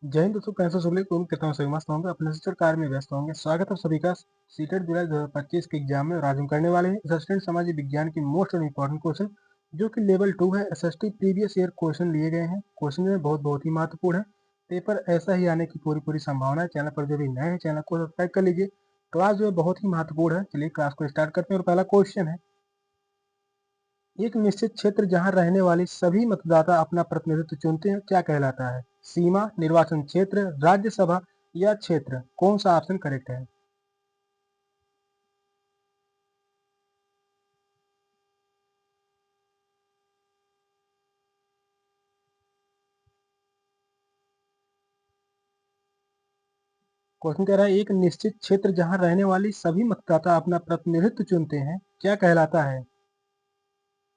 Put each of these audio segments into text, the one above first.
जय हिंद दोस्तों, कैसे सभी लोग कहता हूँ सभी मस्त होंगे, अपने सिस्टर कार में व्यस्त होंगे। स्वागत है सभी का सीटेट जुलाई 2025 के एग्जाम में। और आज हम करने वाले हैं असिस्टेंट सामाजिक विज्ञान की मोस्ट इंपॉर्टेंट क्वेश्चन, जो कि लेवल 2 है। एसएसटी प्रीवियस ईयर क्वेश्चन लिए गए हैं। क्वेश्चन में बहुत ही महत्वपूर्ण है। पेपर ऐसा ही आने की पूरी संभावना है। चैनल पर जो भी नए हैं, चैनल को सब्सक्राइब कर लीजिए। क्लास जो है बहुत ही महत्वपूर्ण है। चलिए क्लास को स्टार्ट करते हैं। और पहला क्वेश्चन है, एक निश्चित क्षेत्र जहां रहने वाले सभी मतदाता अपना प्रतिनिधित्व चुनते हैं, क्या कहलाता है? सीमा, निर्वाचन क्षेत्र, राज्यसभा या क्षेत्र? कौन सा ऑप्शन करेक्ट है? क्वेश्चन कह रहा है, एक निश्चित क्षेत्र जहां रहने वाले सभी मतदाता अपना प्रतिनिधित्व चुनते हैं, क्या कहलाता है?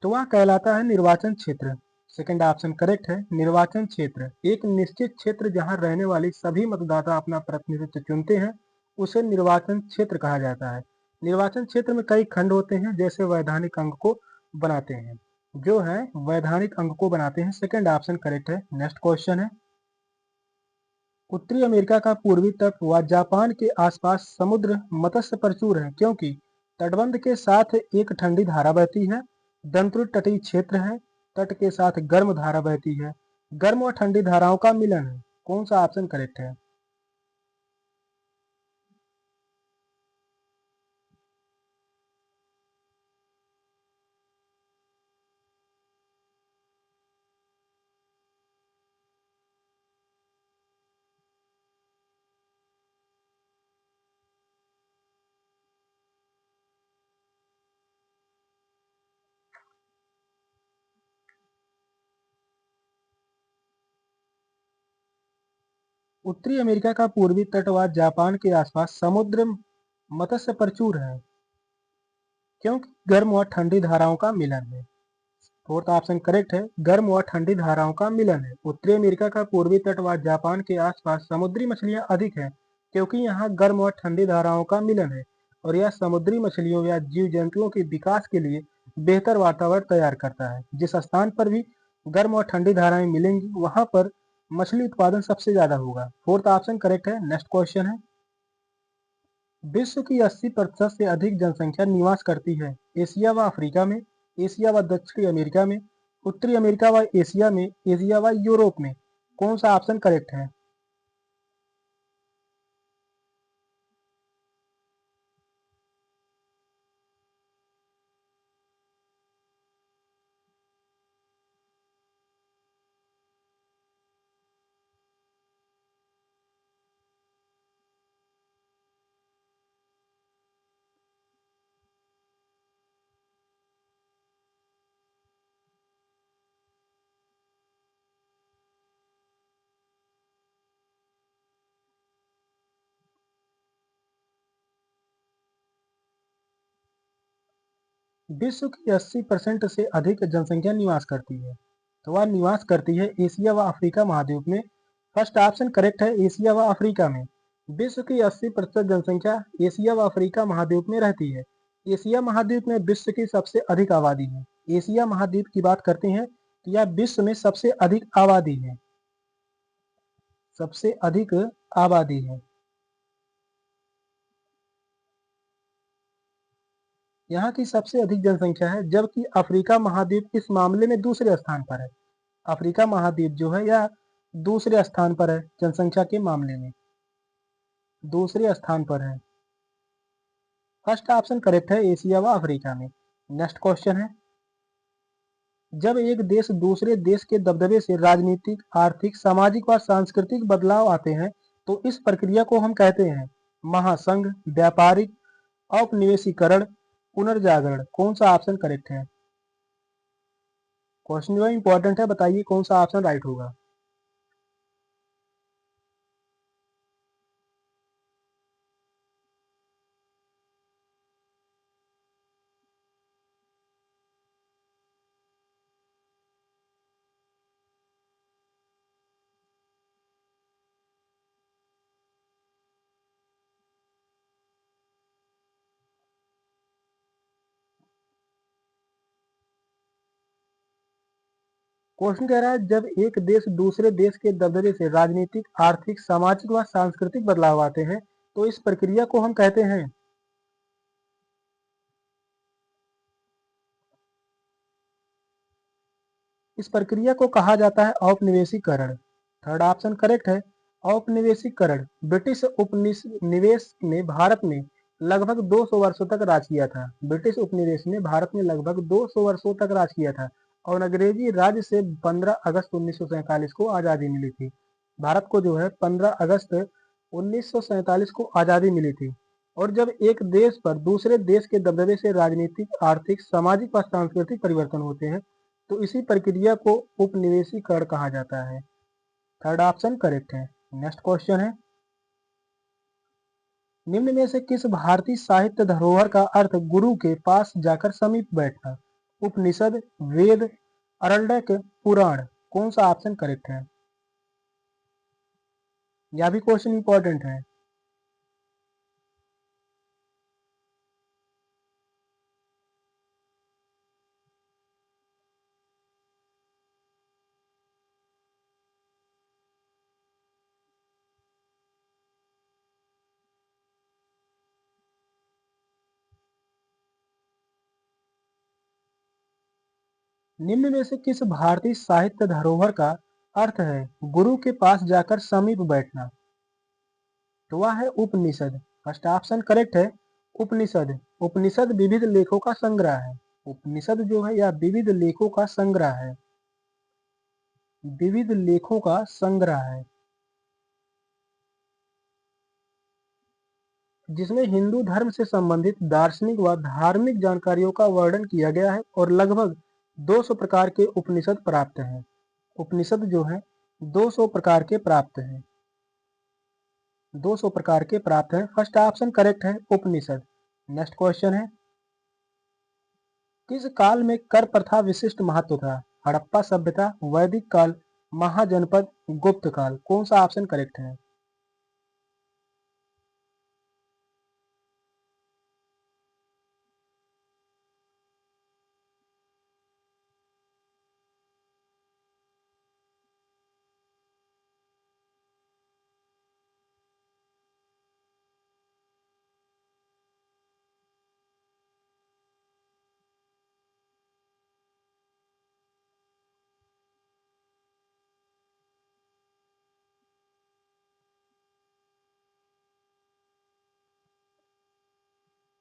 तो वह कहलाता है निर्वाचन क्षेत्र। सेकंड ऑप्शन करेक्ट है, निर्वाचन क्षेत्र। एक निश्चित क्षेत्र जहां रहने वाले सभी मतदाता अपना प्रतिनिधित्व चुनते हैं, उसे निर्वाचन क्षेत्र कहा जाता है। निर्वाचन क्षेत्र में कई खंड होते हैं, जैसे वैधानिक अंग को बनाते हैं, जो है वैधानिक अंग को बनाते हैं। सेकंड ऑप्शन करेक्ट है। नेक्स्ट क्वेश्चन है, उत्तरी अमेरिका का पूर्वी तट व जापान के आसपास समुद्र मत्स्य प्रचुर है, क्योंकि तटबंध के साथ एक ठंडी धारा बहती है। दंतुर तटीय क्षेत्र है। तट के साथ गर्म धारा बहती है। गर्म व ठंडी धाराओं का मिलन है। कौन सा ऑप्शन करेक्ट है? उत्तरी अमेरिका का पूर्वी तट व जापान के आसपास समुद्र मत्स्य प्रचुर है, क्योंकि गर्म व ठंडी धाराओं का मिलन है। फोर्थ ऑप्शन करेक्ट है, गर्म व ठंडी धाराओं का मिलन है। उत्तरी अमेरिका का पूर्वी तट व जापान के आसपास समुद्री मछलियां अधिक हैं, क्योंकि यहाँ गर्म व ठंडी धाराओं का मिलन है, और यह समुद्री मछलियों या जीव जंतुओं के विकास के लिए बेहतर वातावरण तैयार करता है। जिस स्थान पर भी गर्म और ठंडी धाराएं मिलेंगी, वहां पर मछली उत्पादन सबसे ज्यादा होगा। फोर्थ ऑप्शन करेक्ट है। नेक्स्ट क्वेश्चन है, विश्व की 80% से अधिक जनसंख्या निवास करती है एशिया व अफ्रीका में, एशिया व दक्षिणी अमेरिका में, उत्तरी अमेरिका व एशिया में, एशिया व यूरोप में? कौन सा ऑप्शन करेक्ट है? विश्व की 80% से अधिक जनसंख्या निवास करती है, तो वह निवास करती है एशिया व अफ्रीका महाद्वीप में। फर्स्ट ऑप्शन करेक्ट है, एशिया व अफ्रीका में। विश्व की 80% जनसंख्या एशिया व अफ्रीका महाद्वीप में रहती है। एशिया महाद्वीप में विश्व की सबसे अधिक आबादी है। एशिया महाद्वीप की बात करते हैं तो यह विश्व में सबसे अधिक आबादी है, सबसे अधिक आबादी है। यहाँ की सबसे अधिक जनसंख्या है, जबकि अफ्रीका महाद्वीप इस मामले में दूसरे स्थान पर है। अफ्रीका महाद्वीप जो है यह दूसरे स्थान पर है, जनसंख्या के मामले में दूसरे स्थान पर है। फर्स्ट ऑप्शन करेक्ट है, एशिया व अफ्रीका में। नेक्स्ट क्वेश्चन है, जब एक देश दूसरे देश के दबदबे से राजनीतिक, आर्थिक, सामाजिक व सांस्कृतिक बदलाव आते हैं, तो इस प्रक्रिया को हम कहते हैं महासंघ, व्यापारिक, औपनिवेशीकरण, पुनर्जागरण? कौन सा ऑप्शन करेक्ट है? क्वेश्चन जो है इंपॉर्टेंट है, बताइए कौन सा ऑप्शन राइट होगा। क्वेश्चन कह रहा है जब एक देश दूसरे देश के दबदबे से राजनीतिक, आर्थिक, सामाजिक व सांस्कृतिक बदलाव आते हैं तो इस प्रक्रिया को हम कहते हैं। इस प्रक्रिया को कहा जाता है औपनिवेशीकरण। थर्ड ऑप्शन करेक्ट है। औपनिवेशीकरण ब्रिटिश उपनिवेश ने भारत में लगभग 200 वर्षों तक राज किया था। ब्रिटिश उपनिवेश ने भारत में लगभग 200 वर्षों तक राज किया था और अंग्रेजी राज से 15 अगस्त 1947 को आज़ादी मिली थी। भारत को जो है 15 अगस्त 1947 को आज़ादी मिली थी। और जब एक देश पर दूसरे देश के दबदबे से राजनीतिक, आर्थिक, सामाजिक व सांस्कृतिक परिवर्तन होते हैं तो इसी प्रक्रिया को उपनिवेशीकरण कहा जाता है। थर्ड ऑप्शन करेक्ट है। नेक्स्ट क्वेश्चन है, निम्न में से किस भारतीय साहित्य धरोहर का अर्थ गुरु के पास जाकर समीप बैठना? उपनिषद, वेद, अरण्यक, पुराण। कौन सा ऑप्शन करेक्ट है? यह भी क्वेश्चन इंपॉर्टेंट है। निम्न में से किस भारतीय साहित्य धरोहर का अर्थ है गुरु के पास जाकर समीप बैठना? तो वह है उपनिषद। फर्स्ट ऑप्शन करेक्ट है। उपनिषद, उपनिषद विविध लेखों का संग्रह है। उपनिषद जो है यह विविध लेखों का संग्रह है। विविध लेखों का संग्रह है जिसमें हिंदू धर्म से संबंधित दार्शनिक व धार्मिक जानकारियों का वर्णन किया गया है और लगभग 200 प्रकार के उपनिषद प्राप्त हैं। उपनिषद जो है 200 प्रकार के प्राप्त हैं। 200 प्रकार के प्राप्त हैं। फर्स्ट ऑप्शन करेक्ट है उपनिषद। नेक्स्ट क्वेश्चन है, किस काल में कर प्रथा विशिष्ट महत्व था? हड़प्पा सभ्यता, वैदिक काल, महाजनपद, गुप्त काल। कौन सा ऑप्शन करेक्ट है?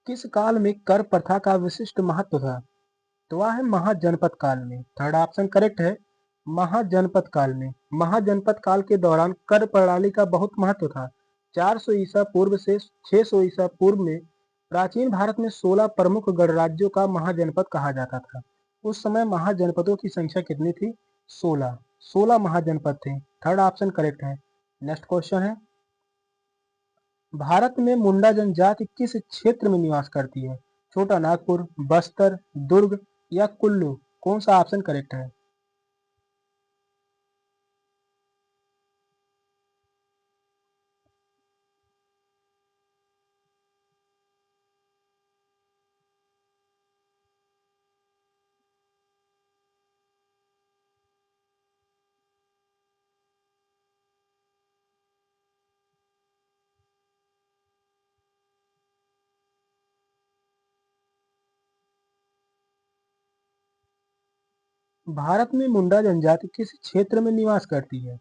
किस काल में कर प्रथा का विशिष्ट महत्व था? तो वह है महाजनपद काल में। थर्ड ऑप्शन करेक्ट है। महाजनपद काल में, महाजनपद काल के दौरान कर प्रणाली का बहुत महत्व था। 400 ईसा पूर्व से 600 ईसा पूर्व में प्राचीन भारत में 16 प्रमुख गणराज्यों का महाजनपद कहा जाता था। उस समय महाजनपदों की संख्या कितनी थी? 16। 16 महाजनपद थे। थर्ड ऑप्शन करेक्ट है। नेक्स्ट क्वेश्चन है, भारत में मुंडा जनजाति किस क्षेत्र में निवास करती है? छोटा नागपुर, बस्तर, दुर्ग या कुल्लू। कौन सा ऑप्शन करेक्ट है? भारत में मुंडा जनजाति किस क्षेत्र में निवास करती है?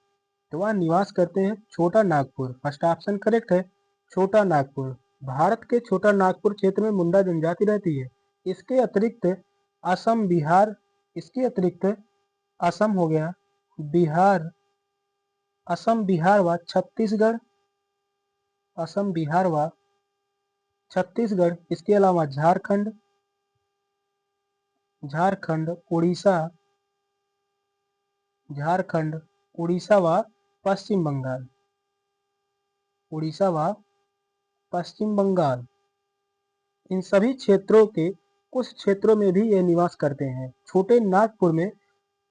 तो वह निवास करते हैं छोटा नागपुर। फर्स्ट ऑप्शन करेक्ट है। छोटा नागपुर, भारत के छोटा नागपुर क्षेत्र में मुंडा जनजाति रहती है। इसके अतिरिक्त असम, बिहार, इसके अतिरिक्त असम हो गया, बिहार, असम, बिहार व छत्तीसगढ़, असम, बिहार व छत्तीसगढ़, इसके अलावा झारखंड, झारखंड, उड़ीसा, झारखंड, उड़ीसा व पश्चिम बंगाल, उड़ीसा व पश्चिम बंगाल, इन सभी क्षेत्रों के कुछ क्षेत्रों में भी ये निवास करते हैं। छोटे नागपुर में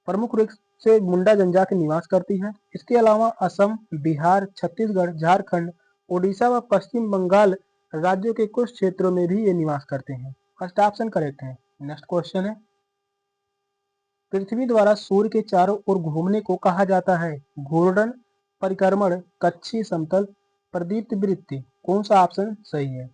प्रमुख रूप से मुंडा जनजाति निवास करती है। इसके अलावा असम, बिहार, छत्तीसगढ़, झारखंड, उड़ीसा व पश्चिम बंगाल राज्यों के कुछ क्षेत्रों में भी ये निवास करते हैं। फर्स्ट ऑप्शन करेक्ट है। नेक्स्ट क्वेश्चन है, पृथ्वी द्वारा सूर्य के चारों ओर घूमने को कहा जाता है? घूर्णन, परिक्रमण, कक्षीय समतल, प्रदीप्त वृत्ति। कौन सा ऑप्शन सही है?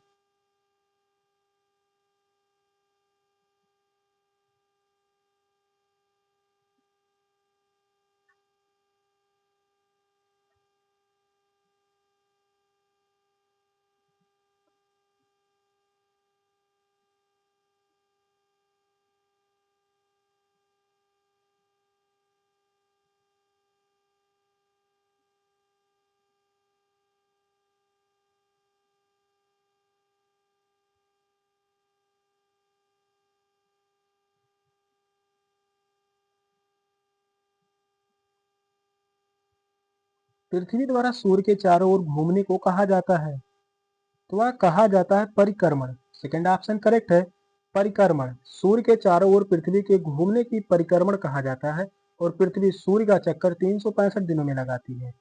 पृथ्वी द्वारा सूर्य के चारों ओर घूमने को कहा जाता है? तो वह कहा जाता है परिक्रमण। सेकंड ऑप्शन करेक्ट है, परिक्रमण। सूर्य के चारों ओर पृथ्वी के घूमने की परिक्रमण कहा जाता है और पृथ्वी सूर्य का चक्कर 365 दिनों में लगाती है।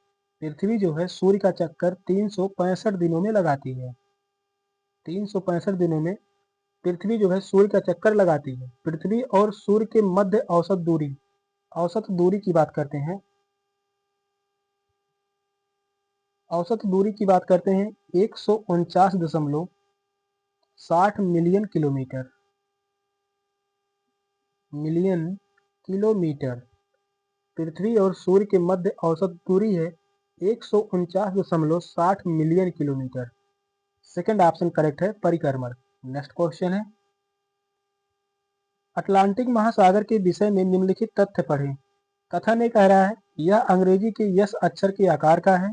पृथ्वी जो है सूर्य का चक्कर 365 दिनों में लगाती है। 365 दिनों में पृथ्वी जो है सूर्य का चक्कर लगाती है। पृथ्वी और सूर्य के मध्य औसत दूरी की बात करते हैं। औसत दूरी की बात करते हैं 149.60 मिलियन किलोमीटर। पृथ्वी और सूर्य के मध्य औसत दूरी है 149.60 million kilometre. Second option correct है, परिक्रमण। नेक्स्ट क्वेश्चन है, अटलांटिक महासागर के विषय में निम्नलिखित तथ्य पढ़ें। कथन ये कह रहा है, यह अंग्रेजी के यस अक्षर के आकार का है।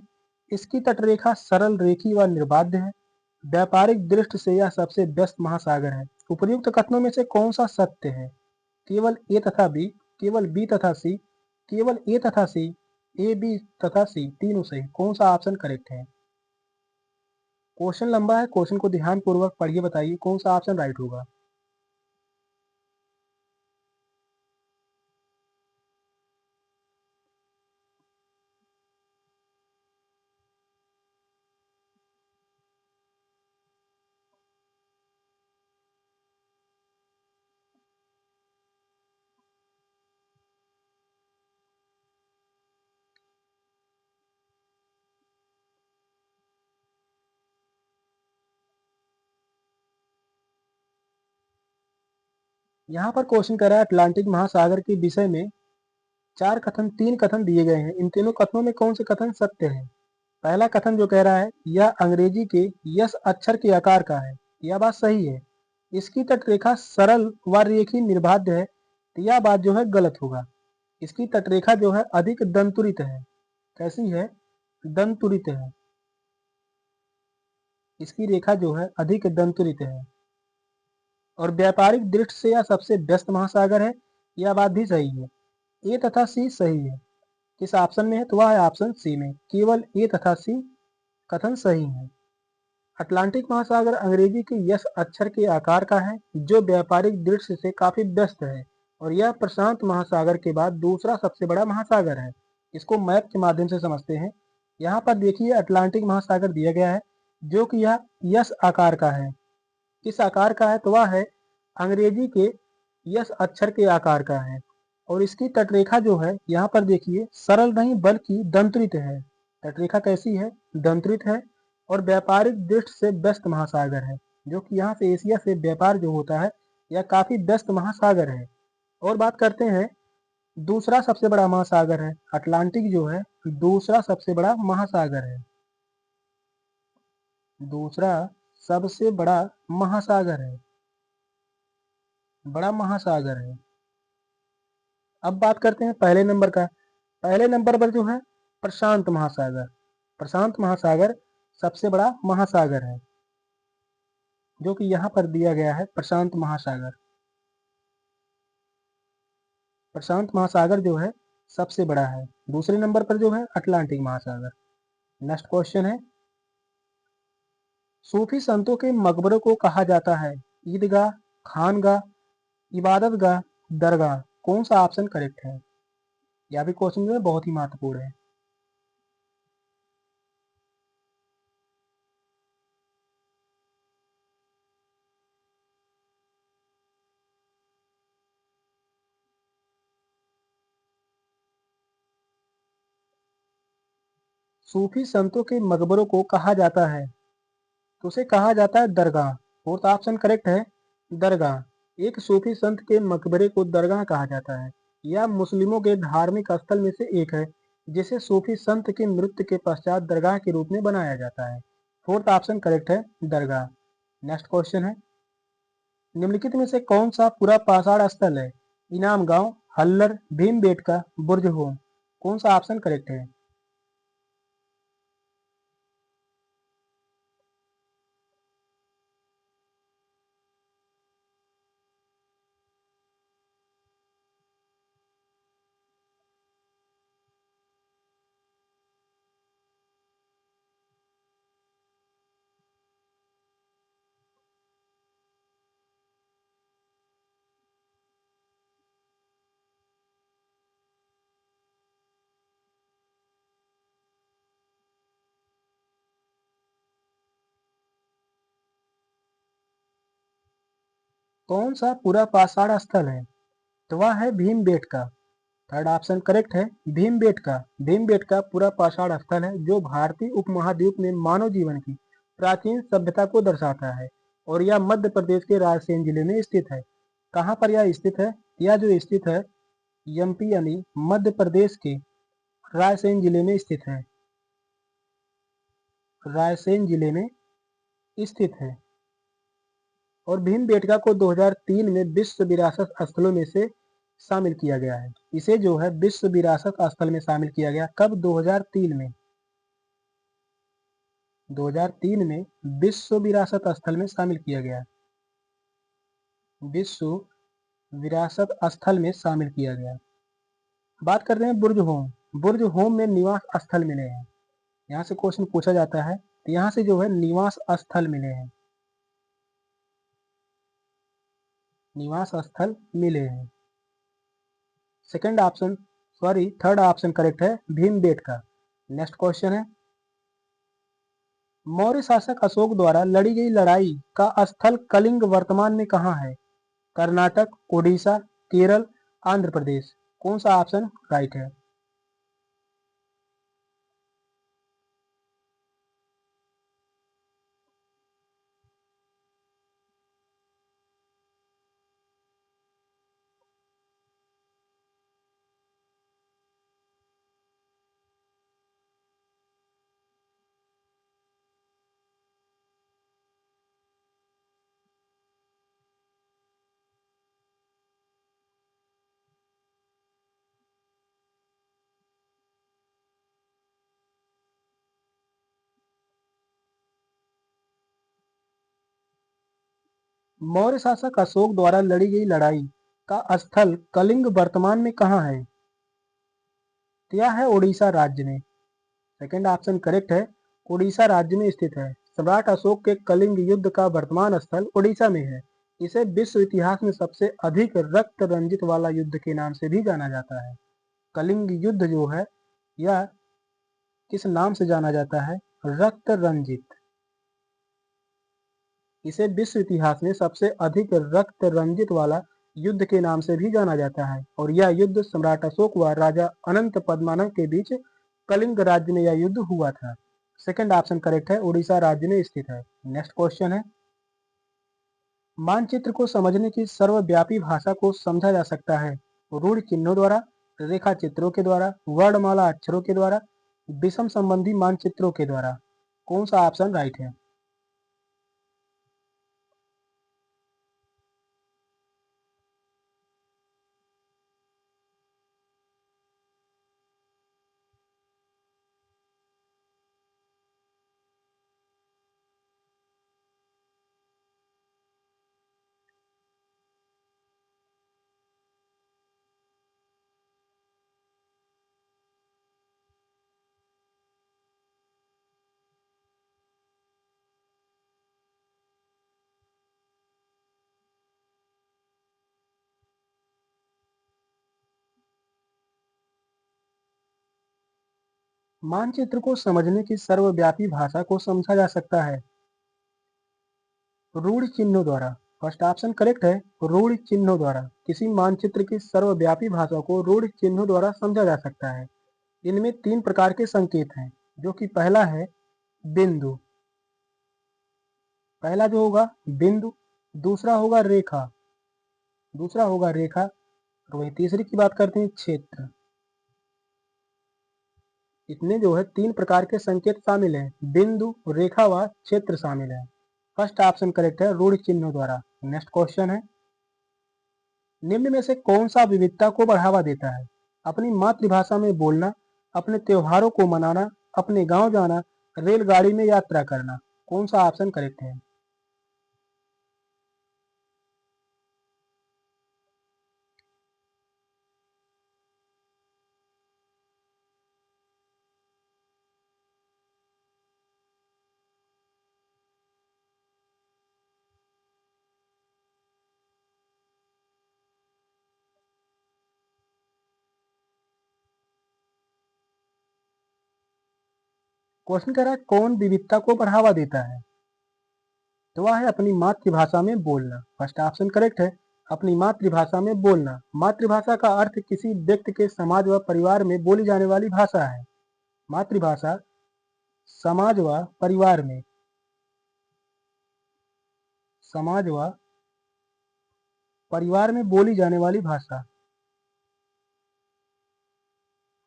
इसकी तटरेखा सरल, रेखीय व निर्बाध है। व्यापारिक दृष्टि से यह सबसे व्यस्त महासागर है। उपर्युक्त कथनों में से कौन सा सत्य है? केवल ए तथा बी, केवल बी तथा सी, केवल ए तथा सी, ए बी तथा सी, तीनों सही। कौन सा ऑप्शन करेक्ट है? क्वेश्चन लंबा है, क्वेश्चन को ध्यान पूर्वक पढ़िए, बताइए कौन सा ऑप्शन राइट होगा। यहाँ पर क्वेश्चन कर रहा है अटलांटिक महासागर के विषय में तीन कथन दिए गए हैं। इन तीनों कथनों में कौन से कथन सत्य है? पहला कथन जो कह रहा है, यह अंग्रेजी के यस अक्षर के आकार का है, यह बात सही है। इसकी तटरेखा सरल व रेखीय निर्बाध है, तो यह बात जो है गलत होगा। इसकी तटरेखा जो है अधिक दंतुरित है। कैसी है? दंतुरित है। इसकी रेखा जो है अधिक दंतुरित है। और व्यापारिक दृष्टि से यह सबसे व्यस्त महासागर है, यह बात भी सही है। ए तथा सी सही है। किस ऑप्शन में है? तो वह है ऑप्शन सी में। केवल ए तथा सी कथन सही है। अटलांटिक महासागर अंग्रेजी के यस अक्षर के आकार का है, जो व्यापारिक दृष्टि से काफी व्यस्त है और यह प्रशांत महासागर के बाद दूसरा सबसे बड़ा महासागर है। इसको मैप के माध्यम से समझते हैं। यहाँ पर देखिए अटलांटिक महासागर दिया गया है, जो कि यह यस आकार का है। किस आकार का है? तो वह है अंग्रेजी के यस अक्षर के आकार का है। और इसकी तटरेखा जो है यहाँ पर देखिए सरल नहीं बल्कि दंत्रित है। तटरेखा कैसी है? दंत्रित है। और व्यापारिक दृष्टि से व्यस्त महासागर है, जो कि यहाँ से एशिया से व्यापार जो होता है यह काफी व्यस्त महासागर है। और बात करते हैं दूसरा सबसे बड़ा महासागर है। अटलांटिक जो है दूसरा सबसे बड़ा महासागर है। दूसरा सबसे बड़ा महासागर है, बड़ा महासागर है। अब बात करते हैं पहले नंबर का। पहले नंबर पर जो है प्रशांत महासागर। प्रशांत महासागर सबसे बड़ा महासागर है, जो कि यहाँ पर दिया गया है प्रशांत महासागर। प्रशांत महासागर जो है सबसे बड़ा है। दूसरे नंबर पर जो है अटलांटिक महासागर। नेक्स्ट क्वेश्चन है, सूफी संतों के मकबरों को कहा जाता है ईदगाह, खानगाह, इबादतगाह, दरगाह। कौन सा ऑप्शन करेक्ट है? यह भी क्वेश्चन जो है बहुत ही महत्वपूर्ण है। सूफी संतों के मकबरों को कहा जाता है? तो उसे कहा जाता है दरगाह। फोर्थ ऑप्शन करेक्ट है, दरगाह। एक सूफी संत के मकबरे को दरगाह कहा जाता है। यह मुस्लिमों के धार्मिक स्थल में से एक है, जिसे सूफी संत की मृत्यु के पश्चात दरगाह के रूप में बनाया जाता है। फोर्थ ऑप्शन करेक्ट है, दरगाह। नेक्स्ट क्वेश्चन है, निम्नलिखित में से कौन सा पूरा पाषाण स्थल है? इनाम गांव, हल्लर, भीमबेटका, बुर्ज होम। कौन सा ऑप्शन करेक्ट है? कौन सा पूरा पाषाण स्थल है? तो वह है भीमबेटका। थर्ड ऑप्शन करेक्ट है, भीमबेटका। भीमबेटका पूरा पाषाण स्थल है जो भारतीय उपमहाद्वीप में मानव जीवन की प्राचीन सभ्यता को दर्शाता है और यह मध्य प्रदेश के रायसेन जिले में स्थित है। कहाँ पर यह स्थित है? यह जो स्थित है एमपी यानी मध्य प्रदेश के रायसेन जिले में स्थित है। रायसेन जिले में स्थित है। और भीमबेटका को 2003 में विश्व विरासत स्थलों में से शामिल किया गया है। इसे जो है विश्व विरासत स्थल में शामिल किया गया। कब? 2003 में। 2003 में विश्व विरासत स्थल में शामिल किया गया। विश्व विरासत स्थल में शामिल किया गया। बात करते हैं बुर्ज होम। बुर्ज होम में निवास स्थल मिले हैं। यहाँ से क्वेश्चन पूछा जाता है, तो यहाँ से जो है निवास स्थल मिले हैं। निवास स्थल मिले हैं। Second option sorry third option correct है, भीमबेटका। नेक्स्ट क्वेश्चन है, मौर्य शासक अशोक द्वारा लड़ी गई लड़ाई का स्थल कलिंग वर्तमान में कहाँ है? कर्नाटक, ओडिशा, केरल, आंध्र प्रदेश। कौन सा ऑप्शन राइट है? मौर्य शासक अशोक द्वारा लड़ी गई लड़ाई का स्थल कलिंग वर्तमान में कहाँ है? तो यह है उड़ीसा राज्य में। सेकंड ऑप्शन करेक्ट है, उड़ीसा राज्य में स्थित है। सम्राट अशोक के कलिंग युद्ध का वर्तमान स्थल उड़ीसा में है। इसे विश्व इतिहास में सबसे अधिक रक्त रंजित वाला युद्ध के नाम से भी जाना जाता है। कलिंग युद्ध जो है यह किस नाम से जाना जाता है? रक्त रंजित। इसे विश्व इतिहास में सबसे अधिक रक्त रंजित वाला युद्ध के नाम से भी जाना जाता है और यह युद्ध सम्राट अशोक व राजा अनंत पद्मानव के बीच कलिंग राज्य में यह युद्ध हुआ था। सेकंड ऑप्शन करेक्ट है, उड़ीसा राज्य में स्थित है। नेक्स्ट क्वेश्चन है, मानचित्र को समझने की सर्वव्यापी भाषा को समझा जा सकता है रूढ़ चिन्हों द्वारा, रेखा चित्रों के द्वारा, वर्णमाला अक्षरों के द्वारा, विषम संबंधी मानचित्रों के द्वारा। कौन सा ऑप्शन राइट है? मानचित्र को समझने की सर्वव्यापी भाषा को समझा जा सकता है रूढ़ चिन्हों द्वारा। फर्स्ट ऑप्शन करेक्ट है, रूढ़ चिन्हों द्वारा। किसी मानचित्र की सर्वव्यापी भाषा को रूढ़ चिन्हों द्वारा समझा जा सकता है। इनमें तीन प्रकार के संकेत हैं। जो कि पहला है बिंदु, पहला जो होगा बिंदु, दूसरा होगा रेखा, और वही तीसरी की बात करते हैं क्षेत्र। इसमें जो है 3 प्रकार के संकेत शामिल हैं, बिंदु, रेखा व क्षेत्र शामिल है। फर्स्ट ऑप्शन करेक्ट है, रूढ़ चिन्हों द्वारा। नेक्स्ट क्वेश्चन है, निम्न में से कौन सा विविधता को बढ़ावा देता है? अपनी मातृभाषा में बोलना, अपने त्योहारों को मनाना, अपने गांव जाना, रेलगाड़ी में यात्रा करना। कौन सा ऑप्शन करेक्ट है? क्वेश्चन कह रहा है कौन विविधता को बढ़ावा देता है, तो वह है अपनी मातृभाषा में बोलना। फर्स्ट ऑप्शन करेक्ट है, अपनी मातृभाषा में बोलना। मातृभाषा का अर्थ किसी व्यक्ति के समाज व परिवार में बोली जाने वाली भाषा है। मातृभाषा समाज व परिवार में, समाज व परिवार में बोली जाने वाली भाषा,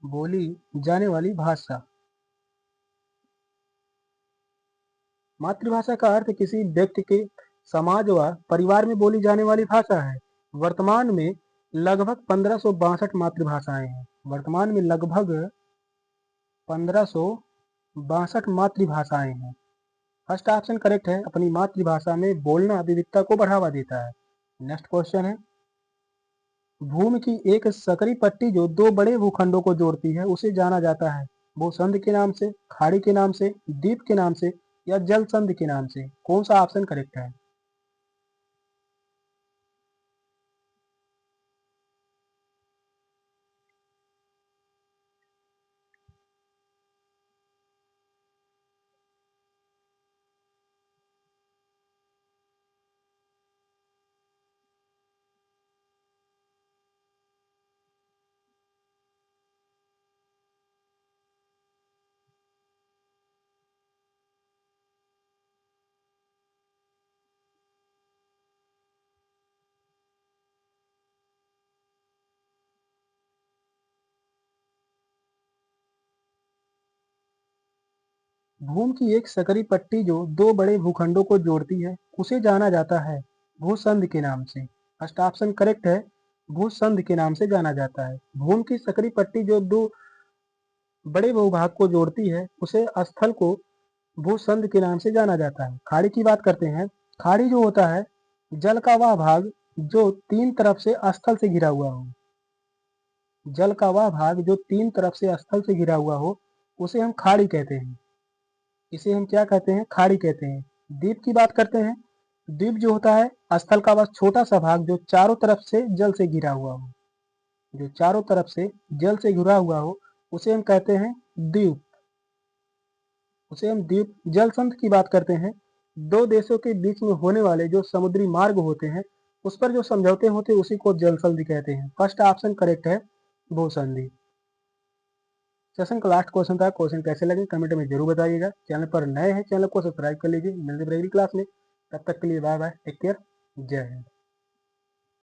बोली जाने वाली भाषा। मातृभाषा का अर्थ किसी व्यक्ति के समाज व परिवार में बोली जाने वाली भाषा है। वर्तमान में लगभग 1562 मातृभाषाएं हैं। वर्तमान में लगभग 1562 मातृभाषाएं हैं। फर्स्ट ऑप्शन करेक्ट है, अपनी मातृभाषा में बोलना विविधता को बढ़ावा देता है। नेक्स्ट क्वेश्चन है, भूमि की एक सकरी पट्टी जो 2 बड़े भूखंडों को जोड़ती है उसे जाना जाता है भूसंध के नाम से, खाड़ी के नाम से, द्वीप के नाम से या जल संधि के नाम से। कौन सा ऑप्शन करेक्ट है? भूमि की एक सकरी पट्टी जो 2 बड़े भूखंडों को जोड़ती है उसे जाना जाता है भूसंध के नाम से। फर्स्ट ऑप्शन करेक्ट है, भूसंध के नाम से जाना जाता है। भूमि की सकरी पट्टी जो 2 बड़े भूभाग को जोड़ती है उसे स्थल को भूसंध के नाम से जाना जाता है। खाड़ी की बात करते हैं, खाड़ी जो होता है जल का वह भाग जो 3 तरफ से स्थल से घिरा हुआ हो, जल का वह भाग जो 3 तरफ से स्थल से घिरा हुआ हो उसे हम खाड़ी कहते हैं। इसे हम क्या कहते हैं? खाड़ी कहते हैं। द्वीप की बात करते हैं, द्वीप जो होता है स्थल का बस छोटा सा भाग जो चारों तरफ से जल से घिरा हुआ हो, जो चारों तरफ से जल से घिरा हुआ हो उसे हम कहते हैं द्वीप, उसे हम द्वीप। जल संधि की बात करते हैं, 2 देशों के बीच में होने वाले जो समुद्री मार्ग होते हैं उस पर जो समझौते होते हैं उसी को जल संधि कहते हैं। फर्स्ट ऑप्शन करेक्ट है, भूसंधि। सेशन का लास्ट क्वेश्चन था, क्वेश्चन कैसे लगे कमेंट में जरूर बताइएगा। चैनल पर नए हैं चैनल को सब्सक्राइब कर लीजिए। मिलते हैं अगली क्लास में, तब तक के लिए बाय बाय, टेक केयर, जय हिंद।